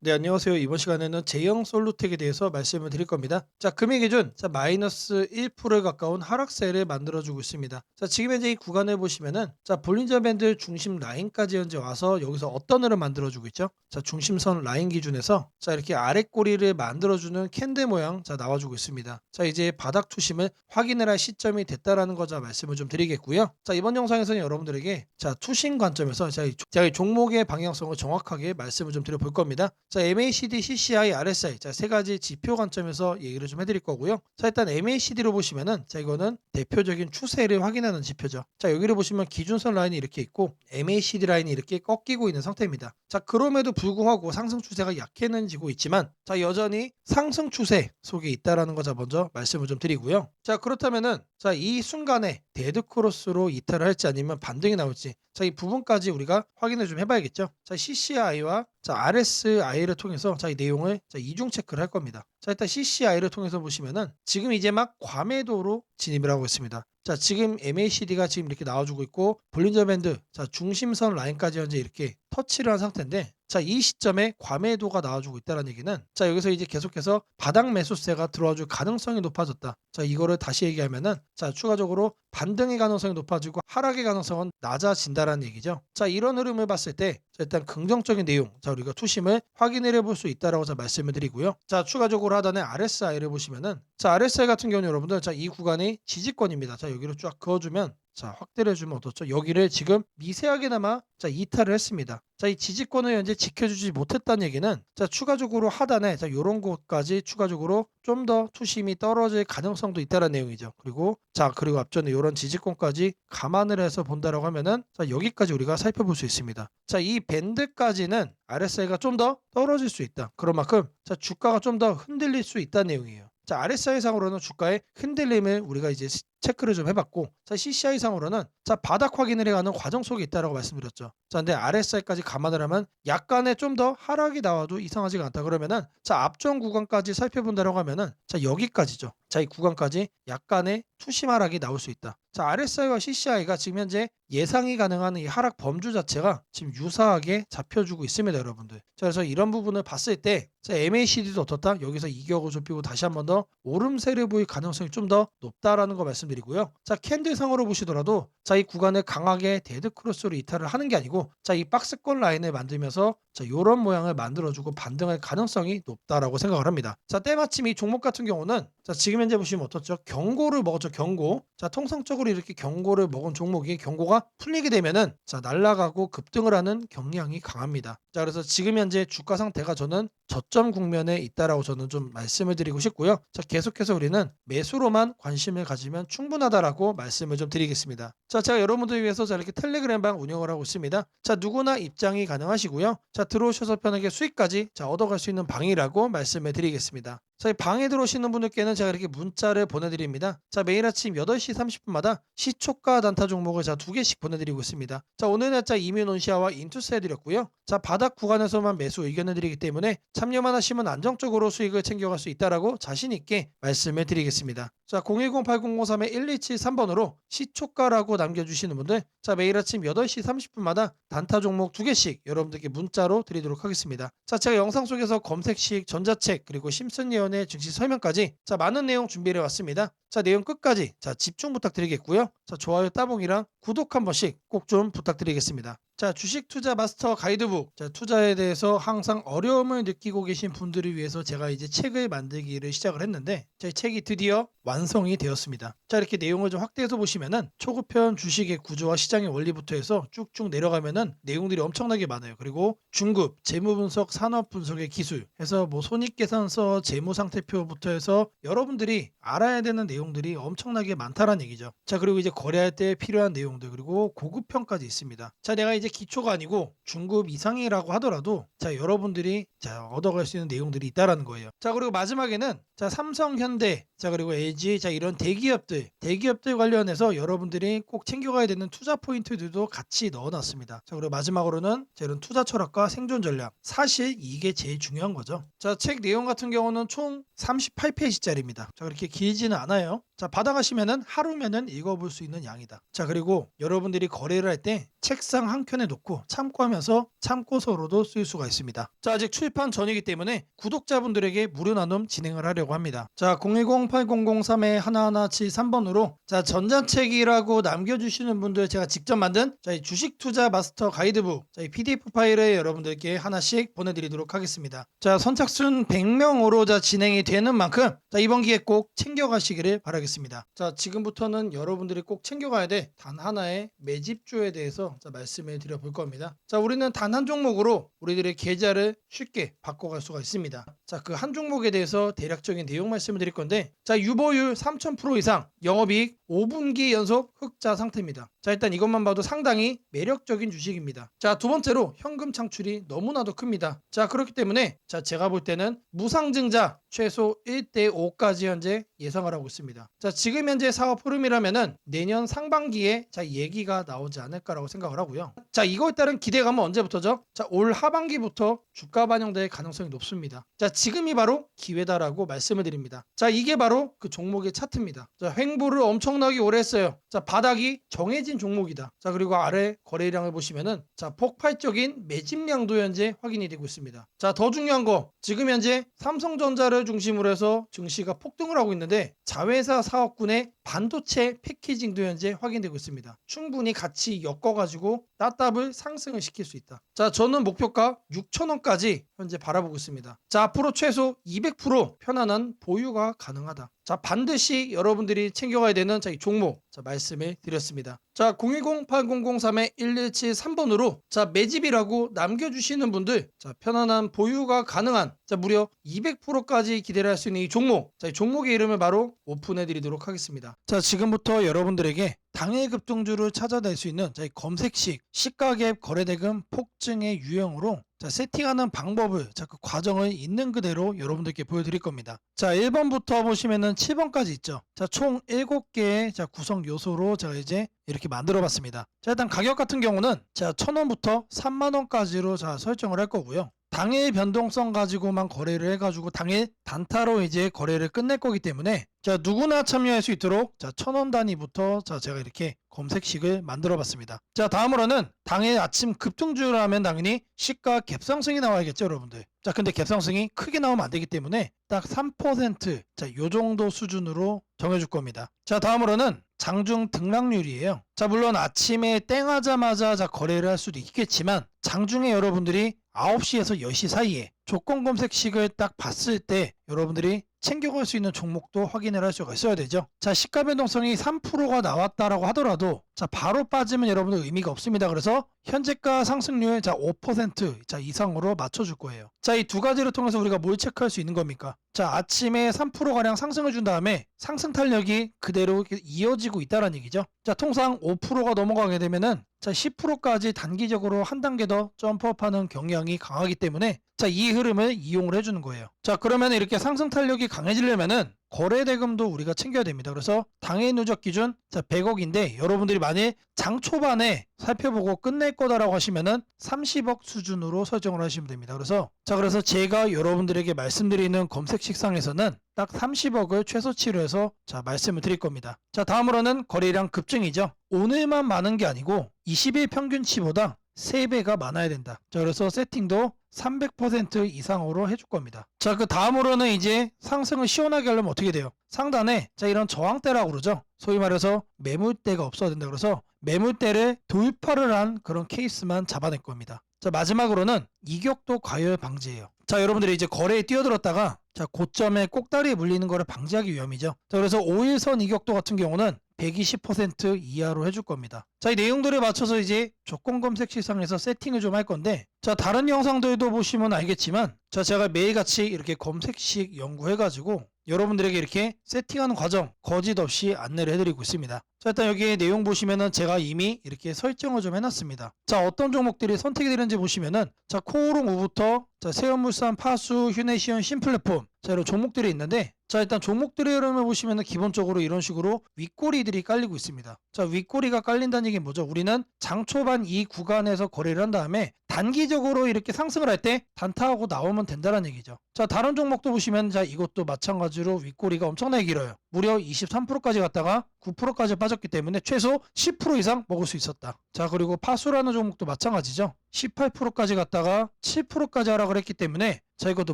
네, 안녕하세요. 이번 시간에는 제형 솔루텍에 대해서 말씀을 드릴 겁니다. 자, 금일 기준 마이너스 1%에 가까운 하락세를 만들어주고 있습니다. 자, 지금 현재 이 구간을 보시면은 볼린저 밴드 중심 라인까지 현재 와서 여기서 어떤 흐름 만들어주고 있죠? 자, 중심선 라인 기준에서 이렇게 아래 꼬리를 만들어주는 캔들 모양 나와주고 있습니다. 자, 이제 바닥 투심을 확인을 할 시점이 됐다라는 거자 말씀을 좀 드리겠고요. 자, 이번 영상에서는 여러분들에게 투심 관점에서 제가 이 종목의 방향성을 정확하게 말씀을 좀 드려볼 겁니다. 자, MACD, CCI, RSI 세 가지 지표 관점에서 얘기를 좀 해드릴 거고요. 자, 일단 MACD로 보시면은 이거는 대표적인 추세를 확인하는 지표죠. 자, 여기를 보시면 기준선 라인이 이렇게 있고 MACD 라인이 이렇게 꺾이고 있는 상태입니다. 자, 그럼에도 불구하고 상승 추세가 약해는 지고 있지만 여전히 상승 추세 속에 있다라는 거 먼저 말씀을 좀 드리고요. 자, 그렇다면은 이 순간에 데드 크로스로 이탈을 할지 아니면 반등이 나올지 이 부분까지 우리가 확인을 좀 해봐야겠죠. 자, CCI와 RSI를 통해서 이 내용을 이중 체크를 할 겁니다. 자, 일단 CCI를 통해서 보시면은 지금 이제 막 과매도로 진입을 하고 있습니다. 자, 지금 MACD가 지금 이렇게 나와주고 있고 볼린저 밴드 중심선 라인까지 현재 이렇게 터치를 한 상태인데 이 시점에 과매도가 나와주고 있다는 얘기는 여기서 이제 계속해서 바닥 매수세가 들어와줄 가능성이 높아졌다. 자, 이거를 다시 얘기하면은 추가적으로 반등의 가능성이 높아지고 하락의 가능성은 낮아진다라는 얘기죠. 자, 이런 흐름을 봤을 때 일단 긍정적인 내용 우리가 투심을 확인을 해볼 수 있다라고 말씀을 드리고요. 자, 추가적으로 하단에 RSI를 보시면은 RSI 같은 경우는 여러분들 이 구간이 지지권입니다. 자, 여기로 쫙 그어주면 확대를 해주면 어떻죠? 여기를 지금 미세하게나마 이탈을 했습니다. 이 지지권을 현재 지켜주지 못했다는 얘기는 추가적으로 하단에 요런 곳까지 추가적으로 좀 더 투심이 떨어질 가능성도 있다는 내용이죠. 그리고 앞전에 요런 지지권까지 감안을 해서 본다라고 하면은 여기까지 우리가 살펴볼 수 있습니다. 이 밴드까지는 RSI가 좀 더 떨어질 수 있다. 그런 만큼 주가가 좀 더 흔들릴 수 있다는 내용이에요. RSI 상으로는 주가의 흔들림을 우리가 이제 체크를 좀 해봤고 CCI 상으로는 바닥 확인을 해가는 과정 속에 있다라고 말씀드렸죠. 근데 RSI까지 감안을 하면 약간의 좀 더 하락이 나와도 이상하지가 않다 그러면은 앞전 구간까지 살펴본다라고 하면은 여기까지죠. 이 구간까지 약간의 투심 하락이 나올 수 있다. RSI와 CCI가 지금 현재 예상이 가능한 이 하락 범주 자체가 지금 유사하게 잡혀주고 있습니다, 여러분들. 그래서 이런 부분을 봤을 때 MACD도 어떻다? 여기서 이격을 좁히고 다시 한 번 더 오름세를 보일 가능성이 좀 더 높다라는 거 말씀드리고요. 캔들상으로 보시더라도 이 구간을 강하게 데드 크로스로 이탈을 하는 게 아니고 이 박스권 라인을 만들면서 요런 모양을 만들어주고 반등할 가능성이 높다라고 생각을 합니다. 때마침 이 종목 같은 경우는 지금 현재 보시면 어떻죠? 경고를 먹었죠, 경고. 통상적으로 이렇게 경고를 먹은 종목이 경고가 풀리게 되면은 날아가고 급등을 하는 경향이 강합니다. 그래서 지금 현재 주가 상태가 저는 저점 국면에 있다라고 저는 좀 말씀을 드리고 싶고요. 계속해서 우리는 매수로만 관심을 가지면 충분하다라고 말씀을 좀 드리겠습니다. 제가 여러분들 위해서 이렇게 텔레그램방 운영을 하고 있습니다. 누구나 입장이 가능하시고요. 들어오셔서 편하게 수익까지 얻어갈 수 있는 방이라고 말씀을 드리겠습니다. 이 방에 들어오시는 분들께는 제가 이렇게 문자를 보내드립니다. 매일 아침 8시 30분마다 시초가 단타 종목을 2개씩 보내드리고 있습니다. 오늘 날짜 이민온시아와 인투스 해드렸고요. 바닥 구간에서만 매수 의견을 드리기 때문에 참여만 하시면 안정적으로 수익을 챙겨갈 수 있다라고 자신있게 말씀을 드리겠습니다. 010-8003-1273번으로 시초가라고 남겨주시는 분들 매일 아침 8시 30분마다 단타 종목 2개씩 여러분들께 문자로 드리도록 하겠습니다. 제가 영상 속에서 검색식, 전자책 그리고 심슨예언의 증시 설명까지 많은 내용 준비해 왔습니다. 내용 끝까지 집중 부탁드리겠고요. 좋아요 따봉이랑 구독 한 번씩 꼭 좀 부탁드리겠습니다. 주식 투자 마스터 가이드북. 투자에 대해서 항상 어려움을 느끼고 계신 분들을 위해서 제가 이제 책을 만들기를 시작을 했는데 제 책이 드디어 완성이 되었습니다. 이렇게 내용을 좀 확대해서 보시면은 초급편 주식의 구조와 시장의 원리부터 해서 쭉쭉 내려가면은 내용들이 엄청나게 많아요. 그리고 중급, 재무 분석, 산업 분석의 기술 해서 손익계산서, 재무상태표부터 해서 여러분들이 알아야 되는 내용들이 엄청나게 많다라는 얘기죠. 그리고 이제 거래할 때 필요한 내용들 그리고 고급편까지 있습니다. 내가 이제 기초가 아니고 중급 이상이라고 하더라도 여러분들이 얻어갈 수 있는 내용들이 있다라는 거예요. 그리고 마지막에는 삼성, 현대, 그리고 LG 이런 대기업들 관련해서 여러분들이 꼭 챙겨가야 되는 투자 포인트들도 같이 넣어놨습니다. 그리고 마지막으로는 이런 투자 철학과 생존 전략. 사실 이게 제일 중요한 거죠. 책 내용 같은 경우는 총 38페이지짜리입니다. 그렇게 길지는 않아요. 받아가시면은 하루면은 읽어볼 수 있는 양이다. 그리고 여러분들이 거래를 할 때 책상 한 한켠에 놓고 참고하면서 참고서로도 쓸 수가 있습니다. 자, 아직 출판 전이기 때문에 구독자분들에게 무료 나눔 진행을 하려고 합니다. 자, 010-8003-1173번으로 자, 전자책이라고 남겨주시는 분들 제가 직접 만든 자, 이 주식 투자 마스터 가이드북 자, 이 PDF 파일을 여러분들께 하나씩 보내드리도록 하겠습니다. 자, 선착순 100명으로 자, 진행이 되는 만큼 자, 이번 기회 꼭 챙겨가시기를 바라겠습니다. 자, 지금부터는 여러분들이 꼭 챙겨가야 돼 단 하나의 매집주에 대해서 자, 말씀을 드려볼 겁니다. 자, 우리는 단 한 종목으로 우리들의 계좌를 쉽게 바꿔갈 수가 있습니다. 자, 그 한 종목에 대해서 대략적인 내용 말씀을 드릴 건데 자, 유보율 3000% 이상 영업이익 5분기 연속 흑자 상태입니다. 자, 일단 이것만 봐도 상당히 매력적인 주식입니다. 자, 두 번째로 현금 창출이 너무나도 큽니다. 자, 그렇기 때문에 자, 제가 볼 때는 무상증자 최소 1대5까지 현재 예상을 하고 있습니다. 자, 지금 현재 사업 흐름이라면은 내년 상반기에 자, 얘기가 나오지 않을까라고 생각을 하고요. 자, 이거에 따른 기대감은 언제부터죠? 자, 올 하반기부터 주가 반영될 가능성이 높습니다. 자, 지금이 바로 기회다라고 말씀을 드립니다. 자, 이게 바로 그 종목의 차트입니다. 자, 횡보를 엄청나게 오래 했어요. 자, 바닥이 정해진 종목이다. 자, 그리고 아래 거래량을 보시면은 자, 폭발적인 매집량도 현재 확인이 되고 있습니다. 자, 더 중요한 거 지금 현재 삼성전자를 중심으로 해서 증시가 폭등을 하고 있는데 자회사 사업군의 반도체 패키징도 현재 확인되고 있습니다. 충분히 같이 엮어가지고 따답을 상승을 시킬 수 있다. 자, 저는 목표가 6,000원까지 현재 바라보고 있습니다. 자, 앞으로 최소 200% 편안한 보유가 가능하다. 자, 반드시 여러분들이 챙겨가야 되는 자, 이 종목 자, 말씀을 드렸습니다. 자, 010-8003-1173번으로 자, 매집이라고 남겨주시는 분들 자, 편안한 보유가 가능한 자, 무려 200%까지 기대를 할 수 있는 이 종목 자, 이 종목의 이름을 바로 오픈해 드리도록 하겠습니다. 자, 지금부터 여러분들에게 당일 급등주를 찾아낼 수 있는 자, 이 검색식 시가갭 거래대금 폭증의 유형으로 자, 세팅하는 방법을 자, 그 과정을 있는 그대로 여러분들께 보여드릴 겁니다. 자, 1번부터 보시면은 7번까지 있죠. 자, 총 7개의 자, 구성 요소로 제가 이제 이렇게 만들어 봤습니다. 자, 일단 가격 같은 경우는 자, 1,000원부터 3만원까지로 자, 설정을 할 거고요. 당일 변동성 가지고만 거래를 해가지고 당일 단타로 이제 거래를 끝낼 거기 때문에 자, 누구나 참여할 수 있도록 자, 1,000원 단위부터 자, 제가 이렇게 검색식을 만들어 봤습니다. 자, 다음으로는 당일 아침 급등주를 하면 당연히 시가 갭상승이 나와야겠죠, 여러분들. 자, 근데 갭상승이 크게 나오면 안 되기 때문에 딱 3% 자, 요 정도 수준으로 정해줄 겁니다. 자, 다음으로는 장중 등락률이에요. 자, 물론 아침에 땡하자마자 자, 거래를 할 수도 있겠지만 장중에 여러분들이 9시에서 10시 사이에 조건 검색식을 딱 봤을 때 여러분들이 챙겨갈 수 있는 종목도 확인을 할 수가 있어야 되죠. 자, 시가 변동성이 3%가 나왔다라고 하더라도 자, 바로 빠지면 여러분들 의미가 없습니다. 그래서 현재가 상승률 자, 5% 자, 이상으로 맞춰줄 거예요. 자, 이 두 가지를 통해서 우리가 뭘 체크할 수 있는 겁니까? 자, 아침에 3%가량 상승을 준 다음에 상승 탄력이 그대로 이어지고 있다는 얘기죠. 자, 통상 5%가 넘어가게 되면은 자, 10%까지 단기적으로 한 단계 더 점프업하는 경향이 강하기 때문에 자, 이 흐름을 이용을 해주는 거예요. 자, 그러면 이렇게 상승 탄력이 강해지려면은 거래대금도 우리가 챙겨야 됩니다. 그래서 당일 누적 기준 자, 100억인데 여러분들이 만일 장 초반에 살펴보고 끝낼 거다라고 하시면은 30억 수준으로 설정을 하시면 됩니다. 그래서 제가 여러분들에게 말씀드리는 검색식상에서는 딱 30억을 최소치로 해서 자, 말씀을 드릴 겁니다. 자, 다음으로는 거래량 급증이죠. 오늘만 많은 게 아니고 20일 평균치보다 3배가 많아야 된다. 자, 그래서 세팅도 300% 이상으로 해줄 겁니다. 자, 그 다음으로는 이제 상승을 시원하게 하려면 어떻게 돼요? 상단에 자, 이런 저항대라고 그러죠. 소위 말해서 매물대가 없어야 된다. 그래서 매물대를 돌파를 한 그런 케이스만 잡아낼 겁니다. 자, 마지막으로는 이격도 과열 방지예요. 자, 여러분들이 이제 거래에 뛰어들었다가 자, 고점에 꼭다리에 물리는 거를 방지하기 위함이죠. 자, 그래서 5일선 이격도 같은 경우는 120% 이하로 해줄 겁니다. 자, 이 내용들에 맞춰서 이제 조건 검색 시상에서 세팅을 좀 할 건데 자, 다른 영상들도 보시면 알겠지만 자, 제가 매일같이 이렇게 검색식 연구해가지고 여러분들에게 이렇게 세팅하는 과정 거짓 없이 안내를 해드리고 있습니다. 자, 일단 여기 내용 보시면은 제가 이미 이렇게 설정을 좀 해놨습니다. 자, 어떤 종목들이 선택이 되는지 보시면은 자, 코오롱 5부터 자, 세연물산, 파수, 휴네시온, 신플랫폼 자, 이런 종목들이 있는데 자, 일단 종목들의 흐름을 보시면은 기본적으로 이런 식으로 윗꼬리들이 깔리고 있습니다. 자, 윗꼬리가 깔린다는 얘기는 뭐죠? 우리는 장 초반 이 구간에서 거래를 한 다음에 단기적으로 이렇게 상승을 할 때 단타하고 나오면 된다는 얘기죠. 자, 다른 종목도 보시면 자, 이것도 마찬가지로 윗꼬리가 엄청나게 길어요. 무려 23%까지 갔다가 9%까지 빠졌 빠졌기 때문에 최소 10% 이상 먹을 수 있었다. 자, 그리고 파수라는 종목도 마찬가지죠. 18%까지 갔다가 7%까지 하락을 했기 때문에 자, 이것도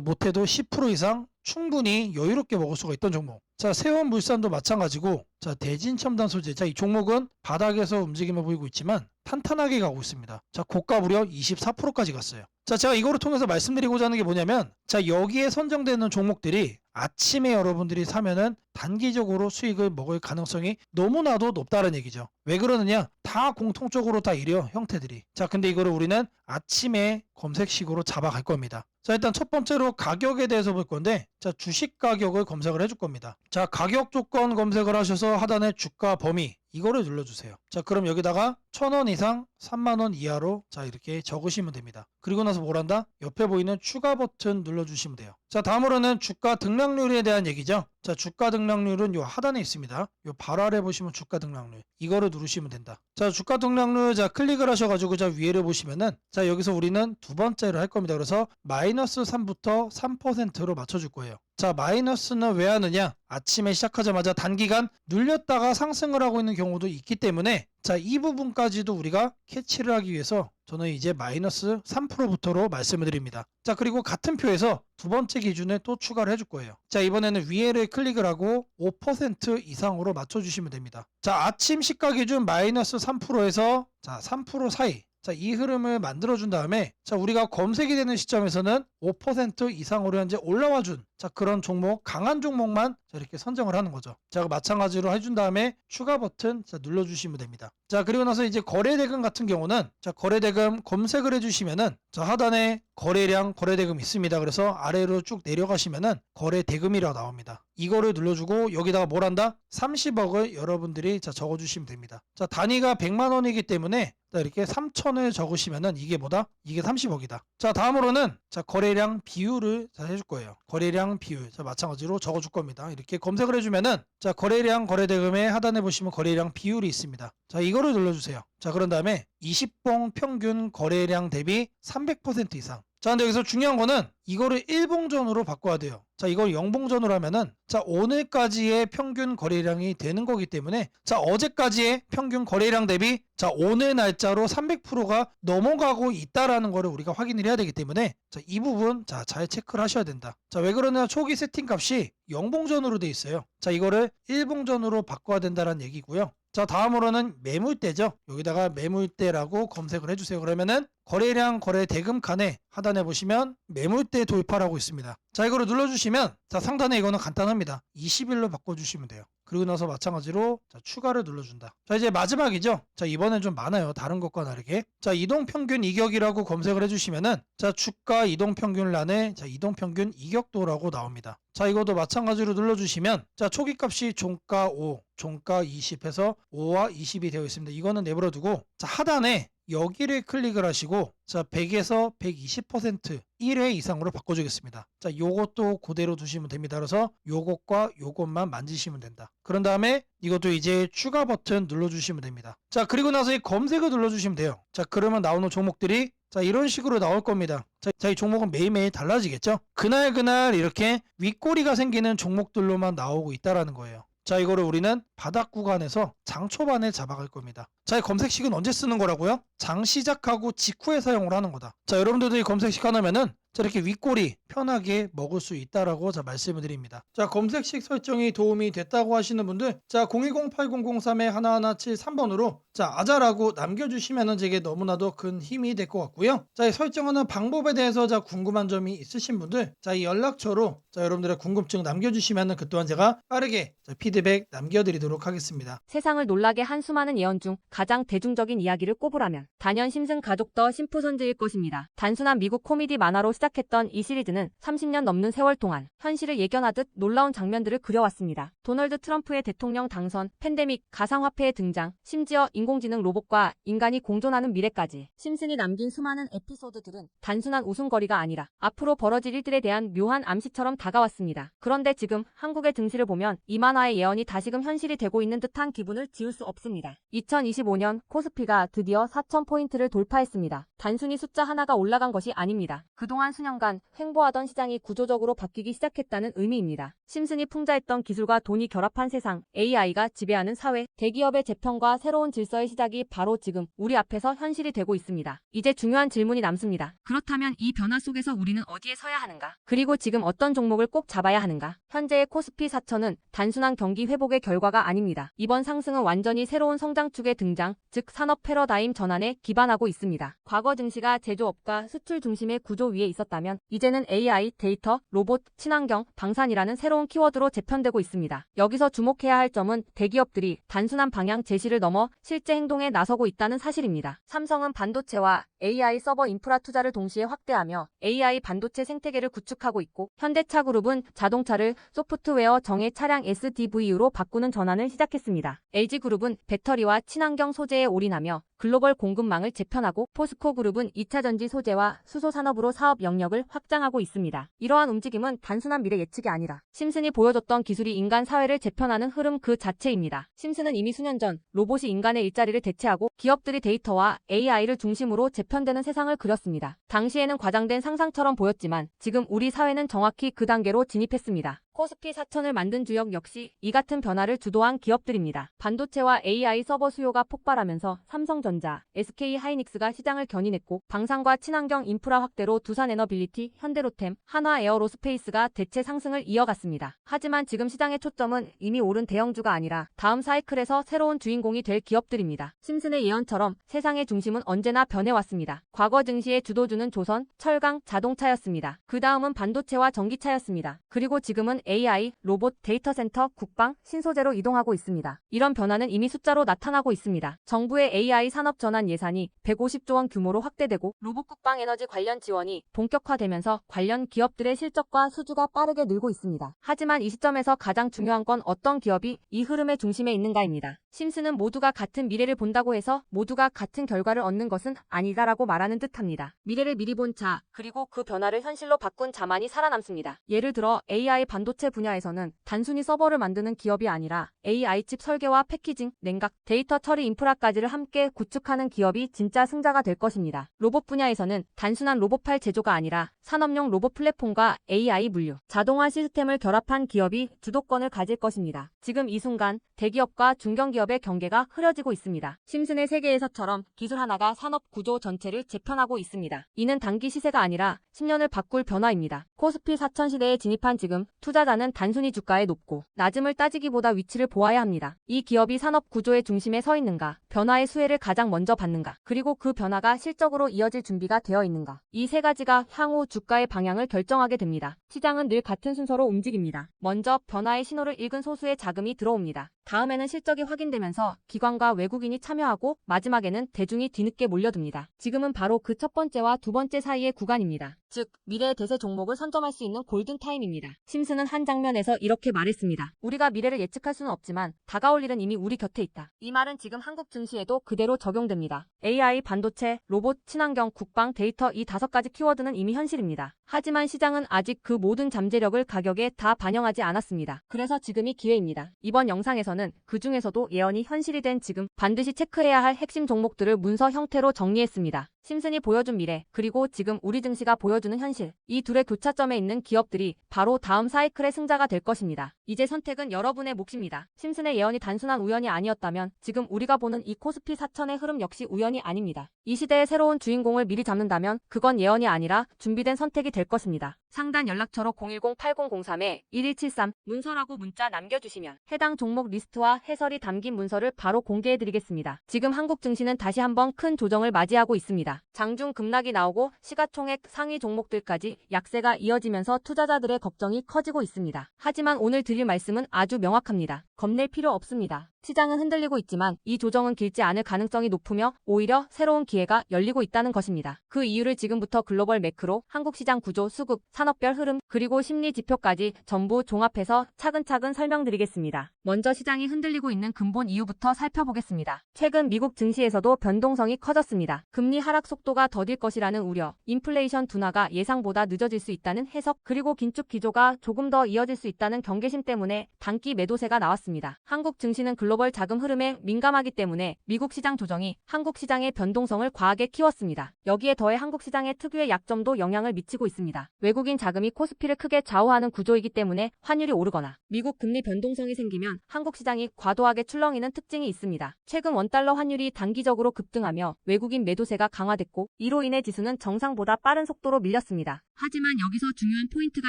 못해도 10% 이상 충분히 여유롭게 먹을 수가 있던 종목. 자, 세원물산도 마찬가지고, 자, 대진첨단소재. 자, 이 종목은 바닥에서 움직임을 보이고 있지만 탄탄하게 가고 있습니다. 자, 고가 무려 24%까지 갔어요. 자, 제가 이거를 통해서 말씀드리고자 하는 게 뭐냐면, 자, 여기에 선정되는 종목들이 아침에 여러분들이 사면은 단기적으로 수익을 먹을 가능성이 너무나도 높다는 얘기죠. 왜 그러느냐? 다 공통적으로 다 이래요, 형태들이. 자, 근데 이거를 우리는 아침에 검색식으로 잡아갈 겁니다. 자, 일단 첫 번째로 가격에 대해서 볼 건데, 자, 주식 가격을 검색을 해줄 겁니다. 자, 가격 조건 검색을 하셔서 하단에 주가 범위 이거를 눌러주세요. 자, 그럼 여기다가 1,000원 이상 30,000원 이하로 자, 이렇게 적으시면 됩니다. 그리고 나서 뭘 한다? 옆에 보이는 추가 버튼 눌러주시면 돼요. 자, 다음으로는 주가 등락률에 대한 얘기죠. 자, 주가 등락률은 요 하단에 있습니다. 요 바로 아래 보시면 주가 등락률 이거를 누르시면 된다. 자, 주가 등락률 자 클릭을 하셔가지고 자 위에를 보시면은 자 여기서 우리는 두 번째로 할 겁니다. 그래서 마이너스 3부터 3%로 맞춰줄 거예요. 자, 마이너스는 왜 하느냐? 아침에 시작하자마자 단기간 눌렸다가 상승을 하고 있는 경우도 있기 때문에 자, 이 부분까지도 우리가 캐치를 하기 위해서 저는 이제 마이너스 3%부터로 말씀을 드립니다. 자, 그리고 같은 표에서 두 번째 기준을 또 추가를 해줄 거예요. 자, 이번에는 위에를 클릭을 하고 5% 이상으로 맞춰주시면 됩니다. 자, 아침 시가 기준 마이너스 3%에서 자, 3% 사이. 자, 이 흐름을 만들어준 다음에 자, 우리가 검색이 되는 시점에서는 5% 이상으로 현재 올라와준 자, 그런 종목, 강한 종목만 자, 이렇게 선정을 하는 거죠. 자, 마찬가지로 해준 다음에 추가 버튼 자, 눌러주시면 됩니다. 자, 그리고 나서 이제 거래대금 같은 경우는 자, 거래대금 검색을 해주시면은 자, 하단에 거래량, 거래대금 있습니다. 그래서 아래로 쭉 내려가시면은 거래대금이라고 나옵니다. 이거를 눌러주고 여기다가 뭘 한다? 30억을 여러분들이 자, 적어주시면 됩니다. 자, 단위가 100만 원이기 때문에 자, 이렇게 3천을 적으시면은 이게 뭐다? 이게 30억이다. 자, 다음으로는 자, 거래량 비율을 자, 해줄 거예요. 거래량 비율. 자, 마찬가지로 적어줄 겁니다. 이렇게 검색을 해주면은 자, 거래량, 거래대금의 하단에 보시면 거래량 비율이 있습니다. 자, 이거를 눌러주세요. 자, 그런 다음에 20봉 평균 거래량 대비 300% 이상. 자, 근데 여기서 중요한 거는 이거를 1봉전으로 바꿔야 돼요. 자, 이걸 0봉전으로 하면은 자, 오늘까지의 평균 거래량이 되는 거기 때문에 자, 어제까지의 평균 거래량 대비 자, 오늘 날짜로 300%가 넘어가고 있다라는 거를 우리가 확인을 해야 되기 때문에 자, 이 부분 자, 잘 체크를 하셔야 된다. 자, 왜 그러냐? 초기 세팅 값이 0봉전으로 돼 있어요. 자, 이거를 1봉전으로 바꿔야 된다는 얘기고요. 자, 다음으로는 매물대죠. 여기다가 매물대라고 검색을 해주세요. 그러면은 거래량, 거래대금 칸에 하단에 보시면 매물대 돌파라고 있습니다. 자, 이거를 눌러주시면 자, 상단에 이거는 간단합니다. 20일로 바꿔주시면 돼요. 그리고 나서 마찬가지로 자, 추가를 눌러준다. 자, 이제 마지막이죠. 자, 이번엔 좀 많아요. 다른 것과 다르게. 자, 이동평균 이격이라고 검색을 해주시면은 자, 주가 이동평균란에 자, 이동평균 이격도라고 나옵니다. 자, 이것도 마찬가지로 눌러주시면 자, 초기값이 종가 5, 종가 20 해서 5와 20이 되어 있습니다. 이거는 내버려두고 자, 하단에 여기를 클릭을 하시고 자, 100에서 120% 1회 이상으로 바꿔주겠습니다. 자, 요것도 그대로 두시면 됩니다. 그래서 요것과 요것만 만지시면 된다. 그런 다음에 이것도 이제 추가 버튼 눌러주시면 됩니다. 자, 그리고 나서 이 검색을 눌러주시면 돼요. 자, 그러면 나오는 종목들이 자, 이런 식으로 나올 겁니다. 자, 이 종목은 매일매일 달라지겠죠? 그날 이렇게 윗꼬리가 생기는 종목들로만 나오고 있다라는 거예요. 자, 이거를 우리는 바닥 구간에서 장 초반에 잡아갈 겁니다. 자, 이 검색식은 언제 쓰는 거라고요? 장 시작하고 직후에 사용을 하는 거다. 자, 여러분들도 이 검색식 하나면은 자, 이렇게 윗꼬리 편하게 먹을 수 있다라고 자, 말씀을 드립니다. 자, 검색식 설정이 도움이 됐다고 하시는 분들 자, 010-8003-1173번으로 자, 아자라고 남겨주시면은 제게 너무나도 큰 힘이 될 것 같고요. 자, 이 설정하는 방법에 대해서 자, 궁금한 점이 있으신 분들 자, 이 연락처로 자, 여러분들의 궁금증 남겨주시면은 그 또한 제가 빠르게 자, 피드백 남겨드리도록 하겠습니다. 세상을 놀라게 한 수많은 예언 중 가장 대중적인 이야기를 꼽으라면 단연 심슨 가족 더 심프손즈일 것입니다. 단순한 미국 코미디 만화로 시작했던 이 시리즈는 30년 넘는 세월 동안 현실을 예견하듯 놀라운 장면들을 그려왔습니다. 도널드 트럼프의 대통령 당선, 팬데믹, 가상화폐의 등장, 심지어 인공지능 로봇과 인간이 공존하는 미래까지 심슨이 남긴 수많은 에피소드들은 단순한 웃음거리가 아니라 앞으로 벌어질 일들에 대한 묘한 암시처럼 다가왔습니다. 그런데 지금 한국의 등실을 보면 이 만화의 예언이 다시금 현실이 되고 있는 듯한 기분을 지울 수 없습니다. 2025년 코스피가 드디어 4,000포인트를 돌파했습니다. 단순히 숫자 하나가 올라간 것이 아닙니다. 그동안 지난 수년간 횡보하던 시장이 구조적으로 바뀌기 시작했다는 의미입니다. 심슨이 풍자했던 기술과 돈이 결합한 세상, AI가 지배하는 사회, 대기업의 재편과 새로운 질서의 시작이 바로 지금 우리 앞에서 현실이 되고 있습니다. 이제 중요한 질문이 남습니다. 그렇다면 이 변화 속에서 우리는 어디에 서야 하는가? 그리고 지금 어떤 종목을 꼭 잡아야 하는가? 현재의 코스피 4천은 단순한 경기 회복의 결과가 아닙니다. 이번 상승은 완전히 새로운 성장축의 등장, 즉 산업 패러다임 전환에 기반하고 있습니다. 과거 증시가 제조업과 수출 중심의 구조 위에 있었다면 이제는 AI, 데이터, 로봇, 친환경, 방산이라는 새로운 키워드로 재편되고 있습니다. 여기서 주목해야 할 점은 대기업들이 단순한 방향 제시를 넘어 실제 행동에 나서고 있다는 사실입니다. 삼성은 반도체와 AI 서버 인프라 투자를 동시에 확대하며 AI 반도체 생태계를 구축하고 있고, 현대차그룹은 자동차를 소프트웨어 정예 차량 SDV으로 바꾸는 전환을 시작했습니다. LG그룹은 배터리와 친환경 소재에 올인하며 글로벌 공급망을 재편하고, 포스코그룹은 2차 전지 소재와 수소 산업으로 사업 영역을 확장하고 있습니다. 이러한 움직임은 단순한 미래 예측이 아니라 심슨이 보여줬던 기술이 인간 사회를 재편하는 흐름 그 자체입니다. 심슨은 이미 수년 전 로봇이 인간의 일자리를 대체하고 기업들이 데이터와 AI를 중심으로 재편되는 세상을 그렸습니다. 당시에는 과장된 상상처럼 보였지만 지금 우리 사회는 정확히 그 단계로 진입했습니다. 코스피 4천을 만든 주역 역시 이 같은 변화를 주도한 기업들입니다. 반도체와 AI 서버 수요가 폭발하면서 삼성전자, SK하이닉스가 시장을 견인했고, 방산과 친환경 인프라 확대로 두산에너빌리티, 현대로템, 한화에어로스페이스가 대체 상승을 이어갔습니다. 하지만 지금 시장의 초점은 이미 오른 대형주가 아니라 다음 사이클에서 새로운 주인공이 될 기업들입니다. 심슨의 예언처럼 세상의 중심은 언제나 변해왔습니다. 과거 증시의 주도주는 조선, 철강, 자동차였습니다. 그 다음은 반도체와 전기차였습니다. 그리고 지금은 AI, 로봇, 데이터 센터, 국방, 신소재로 이동하고 있습니다. 이런 변화는 이미 숫자로 나타나고 있습니다. 정부의 AI 산업 전환 예산이 150조 원 규모로 확대되고, 로봇 국방 에너지 관련 지원이 본격화되면서 관련 기업들의 실적과 수주가 빠르게 늘고 있습니다. 하지만 이 시점에서 가장 중요한 건 어떤 기업이 이 흐름의 중심에 있는가입니다. 심슨은 모두가 같은 미래를 본다고 해서 모두가 같은 결과를 얻는 것은 아니다라고 말하는 듯합니다. 미래를 미리 본 자, 그리고 그 변화를 현실로 바꾼 자만이 살아남습니다. 예를 들어 AI 반도체 분야에서는 단순히 서버를 만드는 기업이 아니라 AI 칩 설계와 패키징, 냉각, 데이터 처리 인프라까지를 함께 구축하는 기업이 진짜 승자가 될 것입니다. 로봇 분야에서는 단순한 로봇팔 제조가 아니라 산업용 로봇 플랫폼과 AI 물류, 자동화 시스템을 결합한 기업이 주도권을 가질 것입니다. 지금 이 순간 대기업과 중견기업의 경계가 흐려지고 있습니다. 심슨의 세계에서처럼 기술 하나가 산업 구조 전체를 재편하고 있습니다. 이는 단기 시세가 아니라 10년을 바꿀 변화입니다. 코스피 4천 시대에 진입한 지금 투자자는 단순히 주가의 높고 낮음을 따지기보다 위치를 보아야 합니다. 이 기업이 산업 구조의 중심에 서 있는가, 변화의 수혜를 가장 먼저 받는가, 그리고 그 변화가 실적으로 이어질 준비가 되어 있는가. 이 세 가지가 향후 주가의 방향을 결정하게 됩니다. 시장은 늘 같은 순서로 움직입니다. 먼저 변화의 신호를 읽은 소수의 자금이 들어옵니다. 다음에는 실적이 확인되면서 기관과 외국인이 참여하고, 마지막에는 대중이 뒤늦게 몰려듭니다. 지금은 바로 그 첫 번째와 두 번째 사이의 구간입니다. 즉, 미래의 대세 종목을 선점할 수 있는 골든타임입니다. 심슨은 한 장면에서 이렇게 말했습니다. 우리가 미래를 예측할 수는 없지만 다가올 일은 이미 우리 곁에 있다. 이 말은 지금 한국 증시에도 그대로 적용됩니다. AI, 반도체, 로봇, 친환경, 국방, 데이터 이 5가지 키워드는 이미 현실입니다. 하지만 시장은 아직 그 모든 잠재력을 가격에 다 반영하지 않았습니다. 그래서 지금이 기회입니다. 이번 영상에서는 그 중에서도 예언이 현실이 된 지금 반드시 체크해야 할 핵심 종목들을 문서 형태로 정리했습니다. 심슨이 보여준 미래, 그리고 지금 우리 증시가 보여주는 현실, 이 둘의 교차점에 있는 기업들이 바로 다음 사이클의 승자가 될 것입니다. 이제 선택은 여러분의 몫입니다. 심슨의 예언이 단순한 우연이 아니었다면 지금 우리가 보는 이 코스피 4천의 흐름 역시 우연이 아닙니다. 이 시대의 새로운 주인공을 미리 잡는다면 그건 예언이 아니라 준비된 선택이 될 것입니다. 상단 연락처로 010-8003-1173 문서라고 문자 남겨주시면 해당 종목 리스트와 해설이 담긴 문서를 바로 공개해드리겠습니다. 지금 한국 증시는 다시 한번 큰 조정을 맞이하고 있습니다. 장중 급락이 나오고 시가총액 상위 종목들까지 약세가 이어지면서 투자자들의 걱정이 커지고 있습니다. 하지만 오늘 드릴 말씀은 아주 명확합니다. 겁낼 필요 없습니다. 시장은 흔들리고 있지만 이 조정은 길지 않을 가능성이 높으며 오히려 새로운 기회가 열리고 있다는 것입니다. 그 이유를 지금부터 글로벌 매크로, 한국 시장 구조, 수급, 산업별 흐름, 그리고 심리 지표까지 전부 종합해서 차근차근 설명드리겠습니다. 먼저 시장이 흔들리고 있는 근본 이유부터 살펴보겠습니다. 최근 미국 증시에서도 변동성이 커졌습니다. 금리 하락 하락 속도가 더딜 것이라는 우려, 인플레이션 둔화가 예상보다 늦어질 수 있다는 해석, 그리고 긴축 기조가 조금 더 이어질 수 있다는 경계심 때문에 단기 매도세가 나왔습니다. 한국 증시는 글로벌 자금 흐름에 민감하기 때문에 미국 시장 조정이 한국 시장의 변동성을 과하게 키웠습니다. 여기에 더해 한국 시장의 특유의 약점도 영향을 미치고 있습니다. 외국인 자금이 코스피를 크게 좌우하는 구조이기 때문에 환율이 오르거나 미국 금리 변동성이 생기면 한국 시장이 과도하게 출렁이는 특징이 있습니다. 최근 원달러 환율이 단기적으로 급등하며 외국인 매도세가 강화됐고 이로 인해 지수는 정상보다 빠른 속도로 밀렸습니다. 하지만 여기서 중요한 포인트가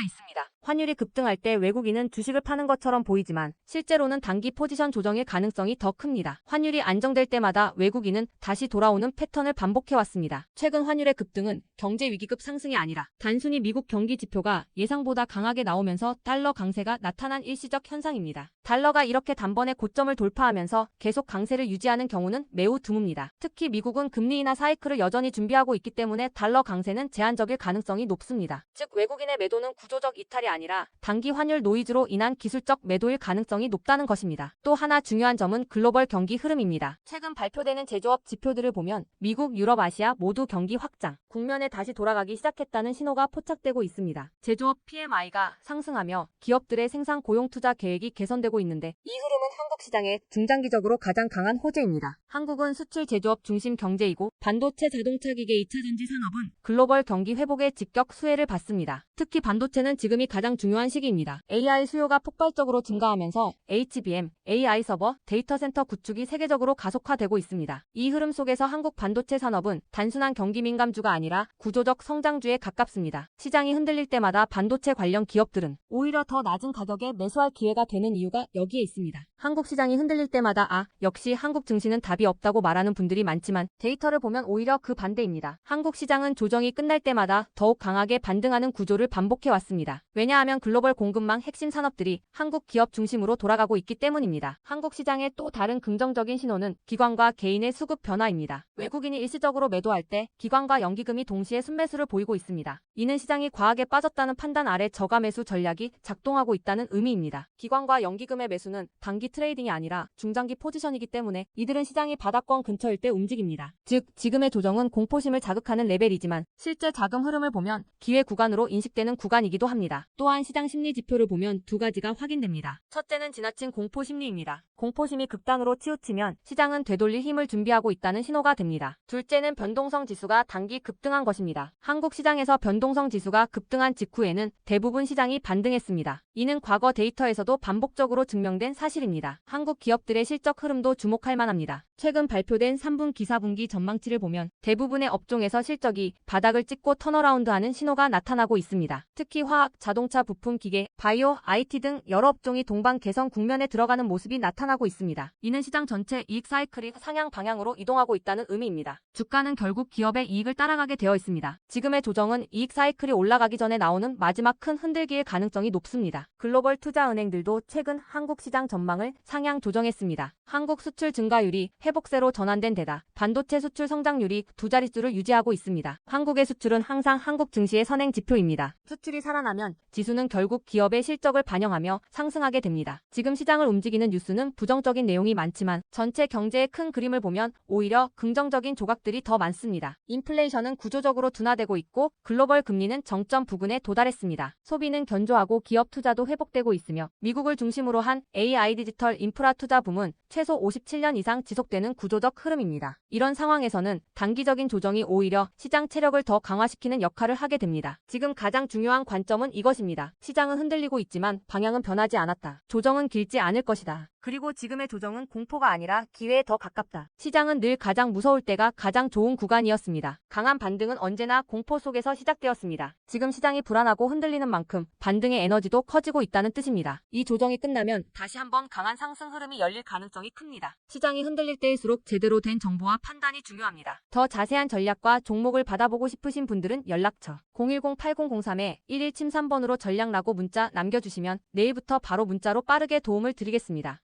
있습니다. 환율이 급등할 때 외국인은 주식을 파는 것처럼 보이지만 실제로는 단기 포지션 조정의 가능성이 더 큽니다. 환율이 안정될 때마다 외국인은 다시 돌아오는 패턴을 반복해왔습니다. 최근 환율의 급등은 경제 위기급 상승이 아니라 단순히 미국 경기 지표가 예상보다 강하게 나오면서 달러 강세가 나타난 일시적 현상입니다. 달러가 이렇게 단번에 고점을 돌파하면서 계속 강세를 유지하는 경우는 매우 드뭅니다. 특히 미국은 금리 인하 사이클을 여전히 준비하고 있기 때문에 달러 강세는 제한적일 가능성이 높습니다. 즉 외국인의 매도는 구조적 이탈이 아니라 단기 환율 노이즈로 인한 기술적 매도일 가능성이 높다는 것입니다. 또 하나 중요한 점은 글로벌 경기 흐름입니다. 최근 발표되는 제조업 지표들을 보면 미국, 유럽, 아시아 모두 경기 확장, 국면에 다시 돌아가기 시작했다는 신호가 포착되고 있습니다. 제조업 PMI가 상승하며 기업들의 생산 고용 투자 계획이 개선되고 있는데 이 흐름은 한국 시장에 중장기적으로 가장 강한 호재입니다. 한국은 수출 제조업 중심 경제이고 반도체, 자동차 기계, 2차전지 산업은 글로벌 경기 회복의 직격 수혜를 받습니다. 특히 반도체는 지금이 가장 중요한 시기입니다. AI 수요가 폭발적으로 증가하면서 HBM, AI 서버, 데이터 센터 구축이 세계적으로 가속화되고 있습니다. 이 흐름 속에서 한국 반도체 산업은 단순한 경기 민감주가 아니라 구조적 성장주에 가깝습니다. 시장이 흔들릴 때마다 반도체 관련 기업들은 오히려 더 낮은 가격에 매수할 기회가 되는 이유가 여기에 있습니다. 한국 시장이 흔들릴 때마다 역시 한국 증시는 답이 없다고 말하는 분들이 많지만 데이터를 보면 오히려 그 반대입니다. 한국 시장은 조정이 끝날 때마다 더욱 강하게 반등하는 구조를 반복해왔습니다. 왜냐하면 글로벌 공급망 핵심 산업들이 한국 기업 중심으로 돌아가고 있기 때문입니다. 한국 시장의 또 다른 긍정적인 신호는 기관과 개인의 수급 변화입니다. 외국인이 일시적으로 매도할 때 기관과 연기금이 동시에 순매수를 보이고 있습니다. 이는 시장이 과하게 빠졌다는 판단 아래 저가 매수 전략이 작동하고 있다는 의미입니다. 기관과 연기금의 매수는 단기 트레이딩이 아니라 중장기 포지션이기 때문에 이들은 시장이 바닥권 근처일 때 움직입니다. 즉 지금의 조정은 공포심을 자극하는 레벨이지만 실제 자금 흐름을 보면 기회 구간으로 인식되는 구간이기도 합니다. 또한 시장 심리 지표를 보면 두 가지가 확인됩니다. 첫째는 지나친 공포 심리입니다. 공포심이 극단으로 치우치면 시장은 되돌릴 힘을 준비하고 있다는 신호가 됩니다. 둘째는 변동성 지수가 단기 급등한 것입니다. 한국 시장에서 변동성 지수가 급등한 직후에는 대부분 시장이 반등했습니다. 이는 과거 데이터에서도 반복적으로 증명된 사실입니다. 한국 기업들의 실적 흐름도 주목할 만합니다. 최근 발표된 3분기 4분기 전망치를 보면 대부분의 업종에서 실적이 바닥을 찍고 턴어라운드하는 신호가 나타나고 있습니다. 특히 화학, 자동차 부품, 기계, 바이오, IT 등 여러 업종이 동반 개선 국면에 들어가는 모습이 나타나고 있습니다. 이는 시장 전체 이익 사이클이 상향 방향으로 이동하고 있다는 의미입니다. 주가는 결국 기업의 이익을 따라가게 되어 있습니다. 지금의 조정은 이익 사이클이 올라가기 전에 나오는 마지막 큰 흔들기의 가능성이 높습니다. 글로벌 투자은행들도 최근 한국 시장 전망을 상향 조정했습니다. 한국 수출 증가율이 회복세로 전환된 데다 반도체 수출 성장률이 두 자릿수를 유지하고 있습니다. 한국의 수출은 항상 한국 증시의 선행 지표입니다. 수출이 살아나면 지수는 결국 기업의 실적을 반영하며 상승하게 됩니다. 지금 시장을 움직이는 뉴스는 부정적인 내용이 많지만 전체 경제의 큰 그림을 보면 오히려 긍정적인 조각들이 더 많습니다. 인플레이션은 구조적으로 둔화되고 있고 글로벌 금리는 정점 부근에 도달했습니다. 소비는 견조하고 기업 투자도 회복되고 있으며 미국을 중심으로 한 AI 디지털 인프라 투자 붐은 최소 57년 이상 지속되는 구조적 흐름입니다. 이런 상황에서는 단기적인 조정이 오히려 시장 체력을 더 강화시키는 역할을 하게 됩니다. 지금 가장 중요한 관점은 이것입니다. 시장은 흔들리고 있지만 방향은 변하지 않았다. 조정은 길지 않을 것이다. 그리고 지금의 조정은 공포가 아니라 기회에 더 가깝다. 시장은 늘 가장 무서울 때가 가장 좋은 구간이었습니다. 강한 반등은 언제나 공포 속에서 시작되었습니다. 지금 시장이 불안하고 흔들리는 만큼 반등의 에너지도 커지고 있다는 뜻입니다. 이 조정이 끝나면 다시 한번 강한 상승 흐름이 열릴 가능성이 큽니다. 시장이 흔들릴 때일수록 제대로 된 정보와 판단이 중요합니다. 더 자세한 전략과 종목을 받아보고 싶으신 분들은 연락처 010-8003-1173번으로 전략 라고 문자 남겨주시면 내일부터 바로 문자로 빠르게 도움을 드리겠습니다.